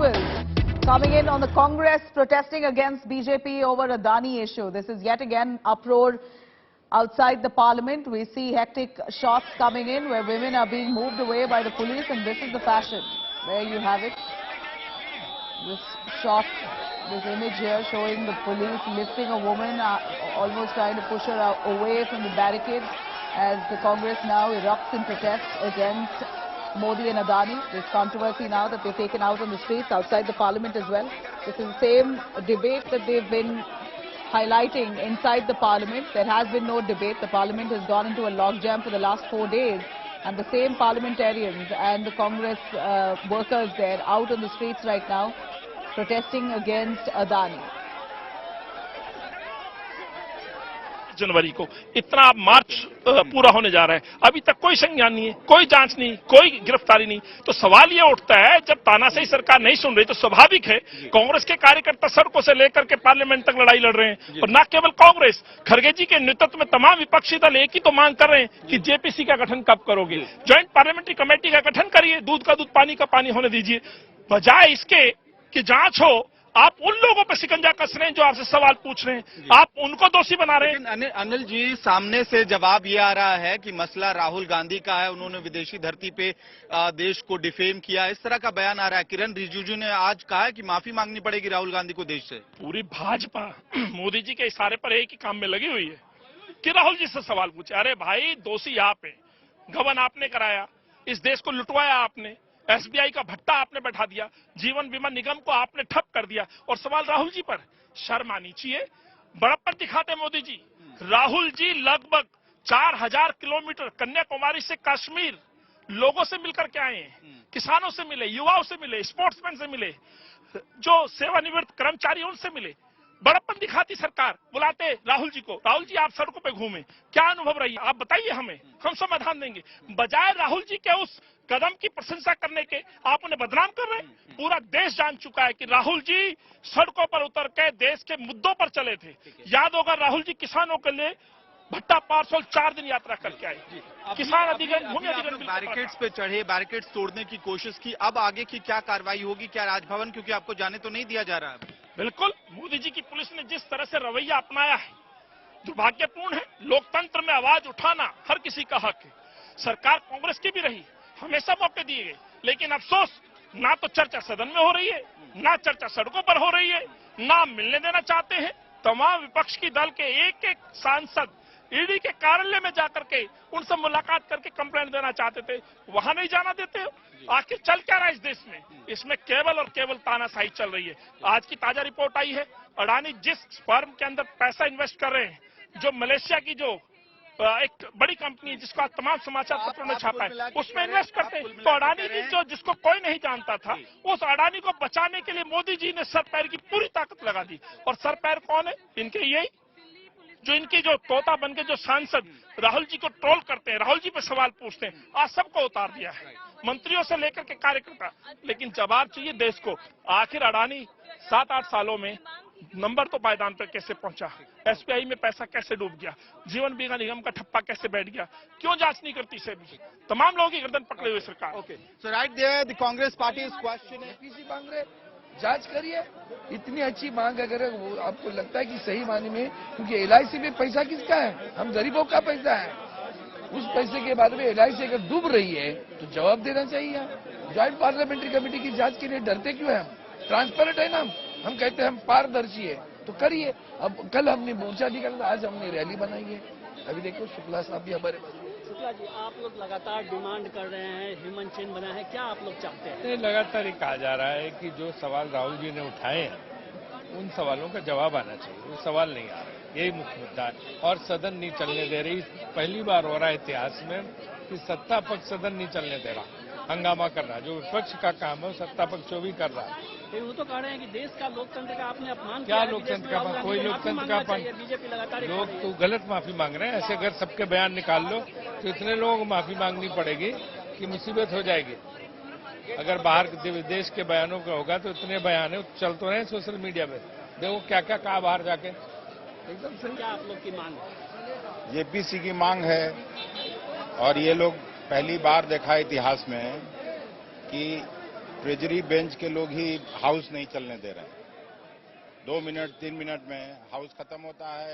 visuals coming in on the Congress protesting against BJP over Adani issue. This is yet again uproar outside the parliament. We see hectic shots coming in where women are being moved away by the police, and this is the fashion. There you have it. This shot, this image here showing the police lifting a woman, almost trying to push her away from the barricades as the Congress now erupts in protest against Modi and Adani. There's controversy now that they've taken out on the streets outside the parliament as well. This is the same debate that they've been highlighting inside the parliament. There has been no debate. The parliament has gone into a logjam for the last 4 days. And the same parliamentarians and the Congress workers there out on the streets right now protesting against Adani. जनवरी को इतना मार्च पूरा होने जा रहा है, अभी तक कोई संज्ञान नहीं है, कोई जांच नहीं, कोई गिरफ्तारी नहीं। तो सवाल ये उठता है, जब तानाशाही सरकार नहीं सुन रही तो स्वाभाविक है कांग्रेस के कार्यकर्ता सड़कों से लेकर के पार्लियामेंट तक लड़ाई लड़ रहे हैं। और न केवल कांग्रेस, खड़गे जी के नेतृत्व में तमाम विपक्षी दल एक ही तो मांग कर रहे हैं कि जेपीसी का गठन कब करोगे, ज्वाइंट पार्लियामेंट्री कमेटी का गठन करिए, दूध का दूध पानी का पानी होने दीजिए। बजाय इसके कि जांच हो, आप उन लोगों पर शिकंजा कस रहे हैं जो आपसे सवाल पूछ रहे हैं, आप उनको दोषी बना रहे हैं। अनिल जी, सामने से जवाब ये आ रहा है कि मसला राहुल गांधी का है, उन्होंने विदेशी धरती पे देश को डिफेम किया, इस तरह का बयान आ रहा है। किरण रिजिजू ने आज कहा है कि माफी मांगनी पड़ेगी राहुल गांधी को देश से। पूरी भाजपा मोदी जी के इशारे पर एक ही काम में लगी हुई है कि राहुल जी से सवाल पूछे। अरे भाई, दोषी आप हैं, गबन आपने कराया, इस देश को लुटवाया आपने, एसबीआई का भट्टा आपने बैठा दिया, जीवन बीमा निगम को आपने ठप कर दिया, और सवाल राहुल जी पर। शर्म आनी चाहिए, बड़प्पन दिखाते मोदी जी। राहुल जी लगभग 4000 किलोमीटर कन्याकुमारी से कश्मीर लोगों से मिलकर के आए हैं, किसानों से मिले, युवाओं से मिले, स्पोर्ट्समैन से मिले, जो सेवानिवृत्त कर्मचारी उनसे मिले। बड़प्पन दिखाती सरकार, बुलाते राहुल जी को, राहुल जी आप सड़कों पे घूमे, क्या अनुभव रही, आप बताइए हमें, हम समाधान देंगे। बजाय राहुल जी के उस कदम की प्रशंसा करने के आप उन्हें बदनाम कर रहे हैं। पूरा देश जान चुका है कि राहुल जी सड़कों पर उतर के देश के मुद्दों पर चले थे। याद होगा, राहुल जी किसानों के लिए भट्टा पार्सल 4 दिन यात्रा करके आए, किसान अधिग्रहण, भूमि अधिग्रहण, बैरिकेड्स पे चढ़े, बैरिकेड्स तोड़ने की कोशिश की। अब आगे की क्या कार्रवाई होगी, क्या राजभवन, क्योंकि आपको जाने तो नहीं दिया जा रहा है। बिल्कुल, मोदी जी की पुलिस ने जिस तरह से रवैया अपनाया है दुर्भाग्यपूर्ण है। लोकतंत्र में आवाज उठाना हर किसी का हक है। सरकार कांग्रेस की भी रही, हमेशा मौके दिए गए, लेकिन अफसोस ना तो चर्चा सदन में हो रही है, ना चर्चा सड़कों पर हो रही है, ना मिलने देना चाहते हैं। तमाम विपक्ष की दल के एक एक सांसद ईडी के कार्यालय में जाकर के उनसे मुलाकात करके कंप्लेंट देना चाहते थे, वहां नहीं जाना देते हो। आखिर चल क्या रहा है इस देश में? इसमें केवल और केवल तानाशाही चल रही है। आज की ताजा रिपोर्ट आई है, अडानी जिस फर्म के अंदर पैसा इन्वेस्ट कर रहे हैं, जो मलेशिया की जो एक बड़ी कंपनी है जिसको आज तमाम समाचार पत्रों ने छापा है, उसमें इन्वेस्ट करते हैं। तो अडानी जी जो जिसको कोई नहीं जानता था, उस अडानी को बचाने के लिए मोदी जी ने सर पैर की पूरी ताकत लगा दी। और सर पैर कौन है? इनके यही जो इनकी जो तोता बन के जो सांसद राहुल जी को ट्रोल करते हैं, राहुल जी पे सवाल पूछते हैं, आज सबको उतार दिया है, मंत्रियों से लेकर के कार्यकर्ता। लेकिन जवाब चाहिए देश को। आखिर अडानी 7-8 सालों में नंबर तो पायदान पर कैसे पहुंचा, एसबीआई में पैसा कैसे डूब गया, जीवन बीमा निगम का ठप्पा कैसे बैठ गया, क्यों जांच नहीं करती सेबी? तमाम लोगों की गर्दन पकड़े हुए सरकार। Okay, so right there the Congress party is questioning, APC मांग रहे, जांच करिए। इतनी अच्छी मांग अगर आपको लगता है कि सही मायने में, क्योंकि एलआईसी में पैसा किसका है? हम गरीबों का पैसा है। उस पैसे के बाद में एलआईसी अगर डूब रही है तो जवाब देना चाहिए। ज्वाइंट पार्लियामेंट्री कमेटी की जांच के लिए डरते क्यों है? हम ट्रांसपेरेंट है ना, हम कहते हैं हम पारदर्शी है, तो करिए। अब कल हमने मोर्चा निकाला, आज हमने रैली बनाई है। अभी देखो शुक्ला साहब भी हमारे पास। शुक्ला जी, आप लोग लगातार डिमांड कर रहे हैं, ह्यूमन चेन बना है, क्या आप लोग चाहते हैं? नहीं, लगातार ये कहा जा रहा है कि जो सवाल राहुल जी ने उठाए हैं उन सवालों का जवाब आना चाहिए। वो सवाल नहीं आ रहे, यही मुख्य मुद्दा है। और सदन नहीं चलने दे रही। पहली बार हो रहा है इतिहास में कि सत्ता पक्ष सदन नहीं चलने दे रहा, हंगामा कर रहा। जो विपक्ष का काम है वो सत्ता पक्ष भी कर रहा है। वो तो कह रहे हैं कि देश का लोकतंत्र का आपने अपमान क्या लोकतंत्र का अपमान? कोई लोकतंत्र का अपमान? बीजेपी लगातार लोग तो गलत माफी मांग रहे हैं। ऐसे अगर सबके बयान निकाल लो तो इतने लोगों को माफी मांगनी पड़ेगी कि मुसीबत हो जाएगी। अगर बाहर देश के बयानों का होगा तो इतने बयान है चल तो रहे सोशल मीडिया पे, देखो क्या क्या कहा बाहर जाके। एकदम सही। क्या आप लोग की मांग है? जेपीसी की मांग है, और ये लोग पहली बार देखा इतिहास में कि ट्रेजरी बेंच के लोग ही हाउस नहीं चलने दे रहे हैं। 2 मिनट 3 मिनट में हाउस खत्म होता है।